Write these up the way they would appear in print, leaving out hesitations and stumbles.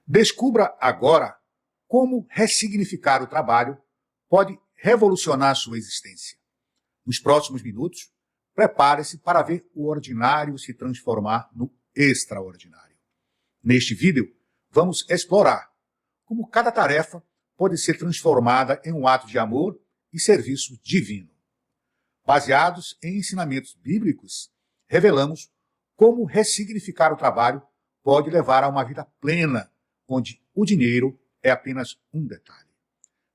Descubra agora como ressignificar o trabalho pode revolucionar sua existência. Nos próximos minutos, prepare-se para ver o ordinário se transformar no extraordinário. Neste vídeo, vamos explorar como cada tarefa pode ser transformada em um ato de amor e serviço divino. Baseados em ensinamentos bíblicos, revelamos como ressignificar o trabalho pode levar a uma vida plena, onde o dinheiro é apenas um detalhe.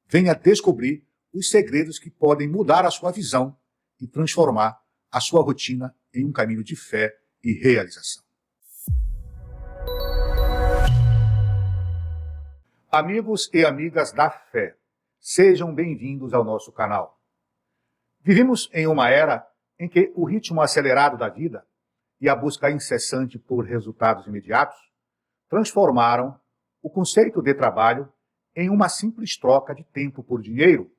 Venha descobrir os segredos que podem mudar a sua visão e transformar a sua rotina em um caminho de fé e realização. Amigos e amigas da fé, sejam bem-vindos ao nosso canal. Vivemos em uma era em que o ritmo acelerado da vida e a busca incessante por resultados imediatos transformaram o conceito de trabalho em uma simples troca de tempo por dinheiro.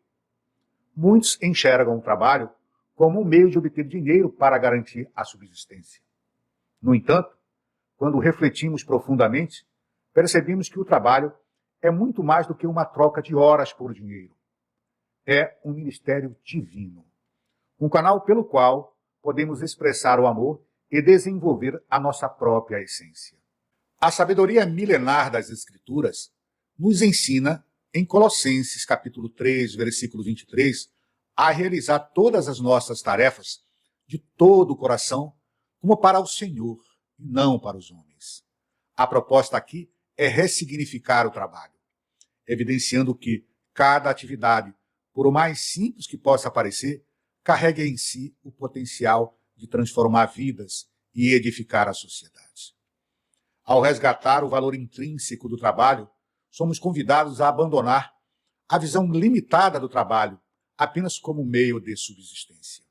Muitos enxergam o trabalho como um meio de obter dinheiro para garantir a subsistência. No entanto, quando refletimos profundamente, percebemos que o trabalho é muito mais do que uma troca de horas por dinheiro. É um ministério divino, um canal pelo qual podemos expressar o amor e desenvolver a nossa própria essência. A sabedoria milenar das Escrituras nos ensina, em Colossenses capítulo 3, versículo 23, a realizar todas as nossas tarefas de todo o coração, como para o Senhor e não para os homens. A proposta aqui é ressignificar o trabalho, evidenciando que cada atividade, por mais simples que possa parecer, carrega em si o potencial de transformar vidas e edificar a sociedade. Ao resgatar o valor intrínseco do trabalho, somos convidados a abandonar a visão limitada do trabalho apenas como meio de subsistência.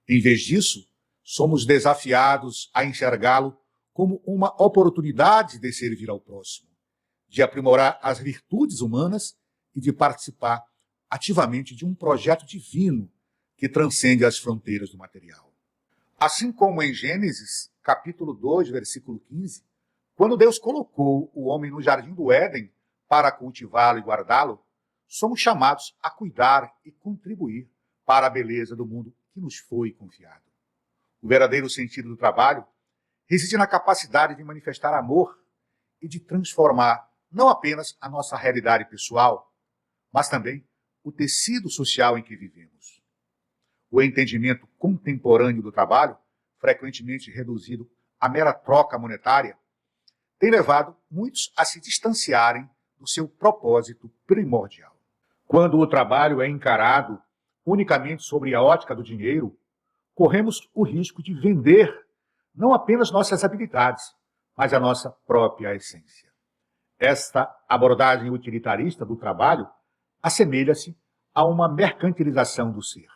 Em vez disso, somos desafiados a enxergá-lo como uma oportunidade de servir ao próximo, de aprimorar as virtudes humanas e de participar ativamente de um projeto divino que transcende as fronteiras do material. Assim como em Gênesis, capítulo 2, versículo 15, quando Deus colocou o homem no jardim do Éden para cultivá-lo e guardá-lo, somos chamados a cuidar e contribuir para a beleza do mundo que nos foi confiado. O verdadeiro sentido do trabalho reside na capacidade de manifestar amor e de transformar não apenas a nossa realidade pessoal, mas também o tecido social em que vivemos. O entendimento contemporâneo do trabalho, frequentemente reduzido à mera troca monetária, tem levado muitos a se distanciarem do seu propósito primordial. Quando o trabalho é encarado unicamente sobre a ótica do dinheiro, corremos o risco de vender não apenas nossas habilidades, mas a nossa própria essência. Esta abordagem utilitarista do trabalho assemelha-se a uma mercantilização do ser.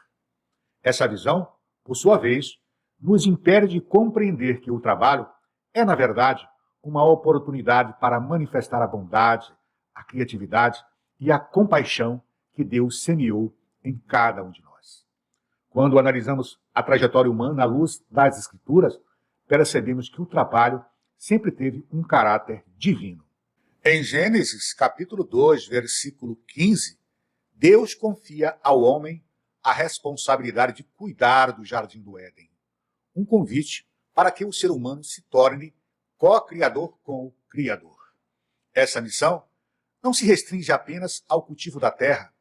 Essa visão, por sua vez, nos impede de compreender que o trabalho é, na verdade, uma oportunidade para manifestar a bondade, a criatividade e a compaixão que Deus semeou em cada um de nós. Quando analisamos a trajetória humana à luz das Escrituras, percebemos que o trabalho sempre teve um caráter divino. Em Gênesis, capítulo 2, versículo 15, Deus confia ao homem a responsabilidade de cuidar do jardim do Éden, um convite para que o ser humano se torne co-criador com o Criador. Essa missão não se restringe apenas ao cultivo da terra,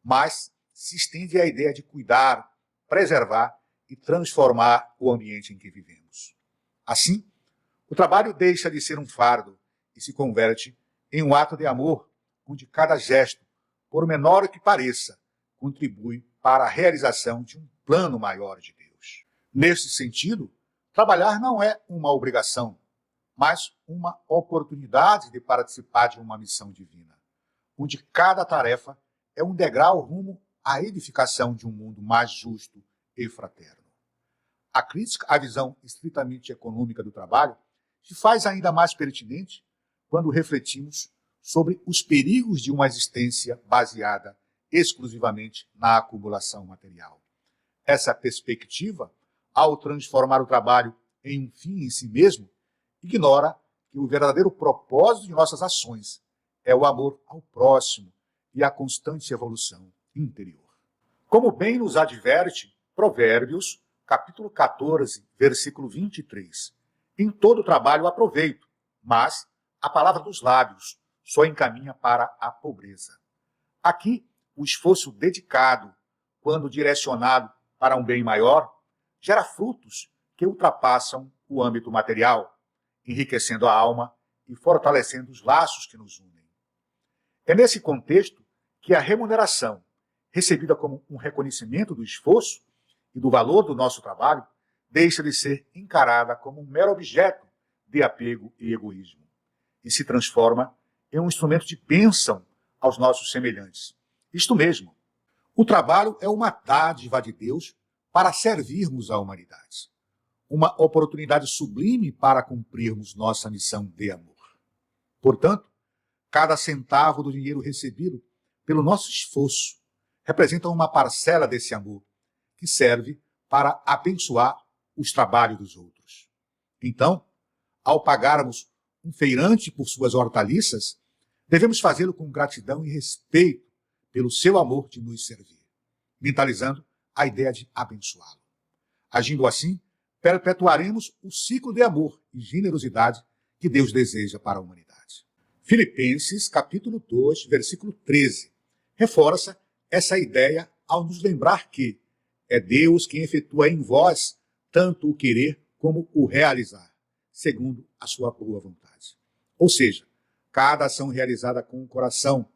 mas se estende à ideia de cuidar, preservar e transformar o ambiente em que vivemos. Assim, o trabalho deixa de ser um fardo e se converte em um ato de amor, onde cada gesto, por menor que pareça, contribui para a realização de um plano maior de Deus. Nesse sentido, trabalhar não é uma obrigação, mas uma oportunidade de participar de uma missão divina, onde cada tarefa é um degrau rumo à edificação de um mundo mais justo e fraterno. A crítica à visão estritamente econômica do trabalho se faz ainda mais pertinente quando refletimos sobre os perigos de uma existência baseada exclusivamente na acumulação material. Essa perspectiva, ao transformar o trabalho em um fim em si mesmo, ignora que o verdadeiro propósito de nossas ações é o amor ao próximo e a constante evolução interior. Como bem nos adverte Provérbios, capítulo 14, versículo 23. Em todo trabalho há proveito, mas a palavra dos lábios só encaminha para a pobreza. Aqui, o esforço dedicado, quando direcionado para um bem maior, gera frutos que ultrapassam o âmbito material, enriquecendo a alma e fortalecendo os laços que nos unem. É nesse contexto que a remuneração, recebida como um reconhecimento do esforço e do valor do nosso trabalho, deixa de ser encarada como um mero objeto de apego e egoísmo, e se transforma em um instrumento de bênção aos nossos semelhantes. Isto mesmo, o trabalho é uma dádiva de Deus para servirmos à humanidade. Uma oportunidade sublime para cumprirmos nossa missão de amor. Portanto, cada centavo do dinheiro recebido pelo nosso esforço representa uma parcela desse amor que serve para abençoar os trabalhos dos outros. Então, ao pagarmos um feirante por suas hortaliças, devemos fazê-lo com gratidão e respeito pelo seu amor de nos servir, mentalizando a ideia de abençoá-lo. Agindo assim, perpetuaremos o ciclo de amor e generosidade que Deus deseja para a humanidade. Filipenses, capítulo 2, versículo 13, reforça essa ideia ao nos lembrar que é Deus quem efetua em vós tanto o querer como o realizar, segundo a sua boa vontade. Ou seja, cada ação realizada com o coração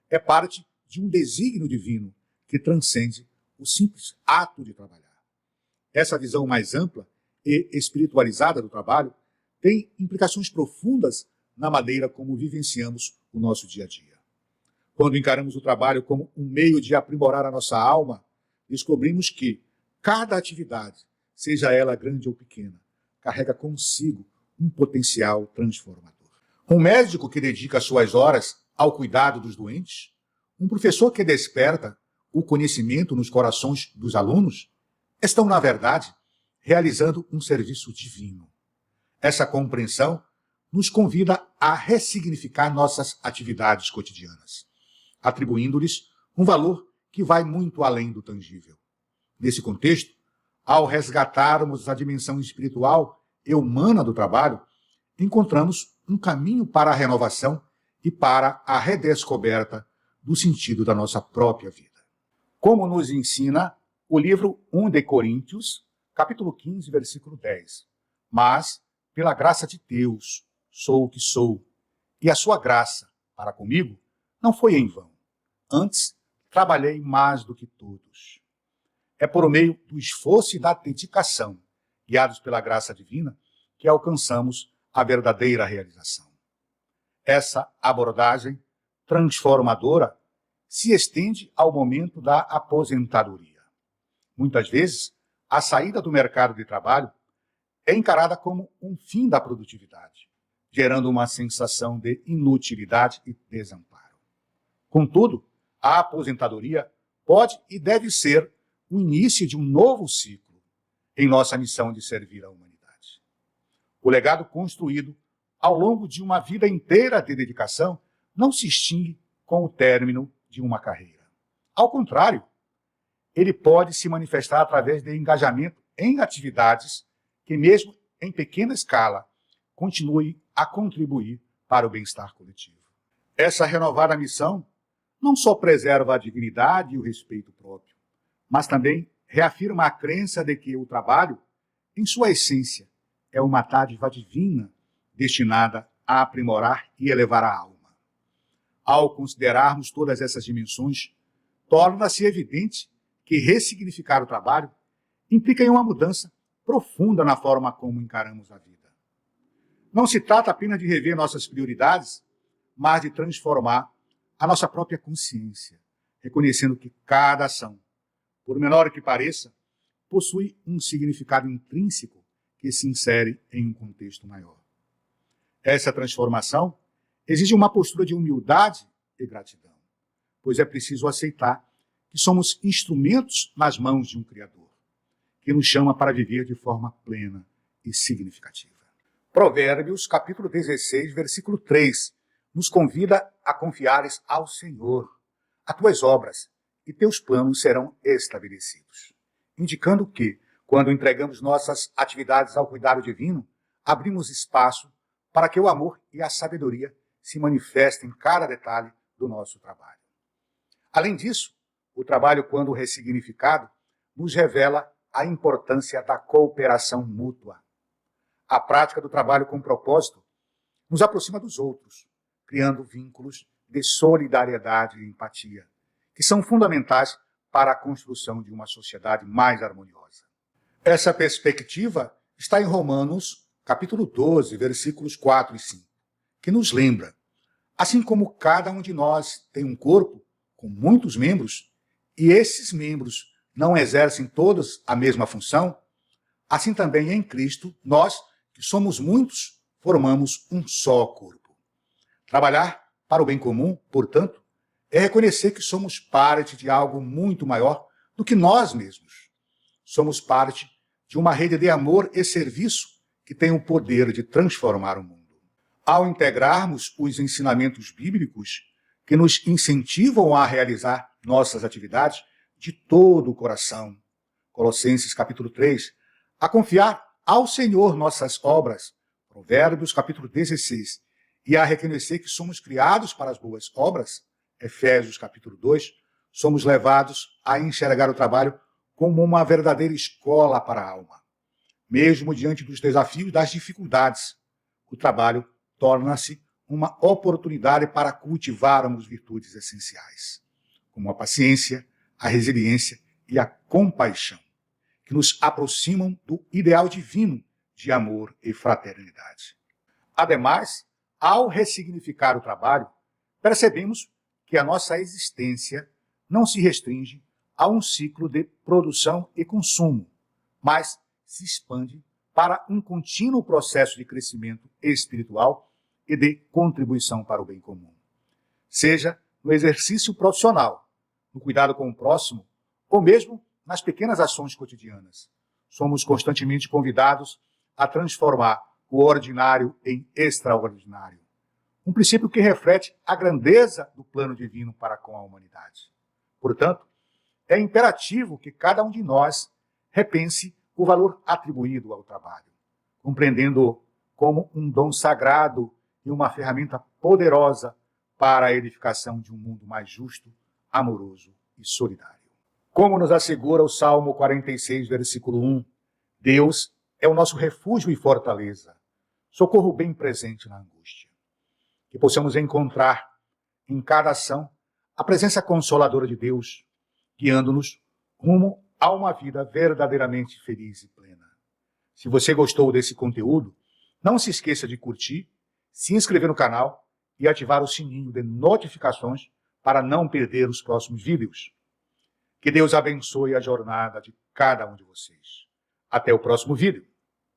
é parte de um desígnio divino que transcende o simples ato de trabalhar. Essa visão mais ampla e espiritualizada do trabalho tem implicações profundas na maneira como vivenciamos o nosso dia a dia. Quando encaramos o trabalho como um meio de aprimorar a nossa alma, descobrimos que cada atividade, seja ela grande ou pequena, carrega consigo um potencial transformador. Um médico que dedica suas horas ao cuidado dos doentes, um professor que desperta o conhecimento nos corações dos alunos, estão, na verdade, realizando um serviço divino. Essa compreensão nos convida a ressignificar nossas atividades cotidianas, atribuindo-lhes um valor que vai muito além do tangível. Nesse contexto, ao resgatarmos a dimensão espiritual e humana do trabalho, encontramos um caminho para a renovação e para a redescoberta do sentido da nossa própria vida. Como nos ensina o livro 1 de Coríntios, capítulo 15, versículo 10. Mas, pela graça de Deus, sou o que sou, e a sua graça, para comigo, não foi em vão. Antes, trabalhei mais do que todos. É por meio do esforço e da dedicação, guiados pela graça divina, que alcançamos a verdadeira realização. Essa abordagem transformadora se estende ao momento da aposentadoria. Muitas vezes, a saída do mercado de trabalho é encarada como um fim da produtividade, gerando uma sensação de inutilidade e desamparo. Contudo, a aposentadoria pode e deve ser o início de um novo ciclo em nossa missão de servir à humanidade. O legado construído ao longo de uma vida inteira de dedicação não se extingue com o término de uma carreira. Ao contrário, ele pode se manifestar através de engajamento em atividades que, mesmo em pequena escala, continuem a contribuir para o bem-estar coletivo. Essa renovada missão não só preserva a dignidade e o respeito próprio, mas também reafirma a crença de que o trabalho, em sua essência, é uma dádiva divina destinada a aprimorar e elevar a alma. Ao considerarmos todas essas dimensões, torna-se evidente que ressignificar o trabalho implica em uma mudança profunda na forma como encaramos a vida. Não se trata apenas de rever nossas prioridades, mas de transformar a nossa própria consciência, reconhecendo que cada ação, por menor que pareça, possui um significado intrínseco que se insere em um contexto maior. Essa transformação exige uma postura de humildade e gratidão, pois é preciso aceitar que somos instrumentos nas mãos de um Criador, que nos chama para viver de forma plena e significativa. Provérbios, capítulo 16, versículo 3, nos convida a confiares ao Senhor as tuas obras e teus planos serão estabelecidos. Indicando que, quando entregamos nossas atividades ao cuidado divino, abrimos espaço para que o amor e a sabedoria se manifestem em cada detalhe do nosso trabalho. Além disso, o trabalho, quando ressignificado, nos revela a importância da cooperação mútua. A prática do trabalho com propósito nos aproxima dos outros, criando vínculos de solidariedade e empatia, que são fundamentais para a construção de uma sociedade mais harmoniosa. Essa perspectiva está em Romanos, capítulo 12, versículos 4 e 5, que nos lembra, assim como cada um de nós tem um corpo com muitos membros, e esses membros não exercem todos a mesma função, assim também em Cristo, nós, que somos muitos, formamos um só corpo. Trabalhar para o bem comum, portanto, é reconhecer que somos parte de algo muito maior do que nós mesmos. Somos parte de uma rede de amor e serviço que tem o poder de transformar o mundo. Ao integrarmos os ensinamentos bíblicos que nos incentivam a realizar nossas atividades de todo o coração, Colossenses capítulo 3, a confiar ao Senhor nossas obras, Provérbios capítulo 16, e a reconhecer que somos criados para as boas obras, Efésios capítulo 2, somos levados a enxergar o trabalho como uma verdadeira escola para a alma. Mesmo diante dos desafios e das dificuldades, o trabalho torna-se uma oportunidade para cultivarmos virtudes essenciais, como a paciência, a resiliência e a compaixão, que nos aproximam do ideal divino de amor e fraternidade. Ademais, ao ressignificar o trabalho, percebemos que a nossa existência não se restringe a um ciclo de produção e consumo, mas se expande para um contínuo processo de crescimento espiritual e de contribuição para o bem comum. Seja no exercício profissional, no cuidado com o próximo, ou mesmo nas pequenas ações cotidianas. Somos constantemente convidados a transformar o ordinário em extraordinário. Um princípio que reflete a grandeza do plano divino para com a humanidade. Portanto, é imperativo que cada um de nós repense o valor atribuído ao trabalho, compreendendo-o como um dom sagrado e uma ferramenta poderosa para a edificação de um mundo mais justo, amoroso e solidário. Como nos assegura o Salmo 46, versículo 1, Deus é o nosso refúgio e fortaleza, socorro bem presente na angústia. Que possamos encontrar em cada ação a presença consoladora de Deus, guiando-nos rumo a uma vida verdadeiramente feliz e plena. Se você gostou desse conteúdo, não se esqueça de curtir, se inscrever no canal e ativar o sininho de notificações para não perder os próximos vídeos. Que Deus abençoe a jornada de cada um de vocês. Até o próximo vídeo.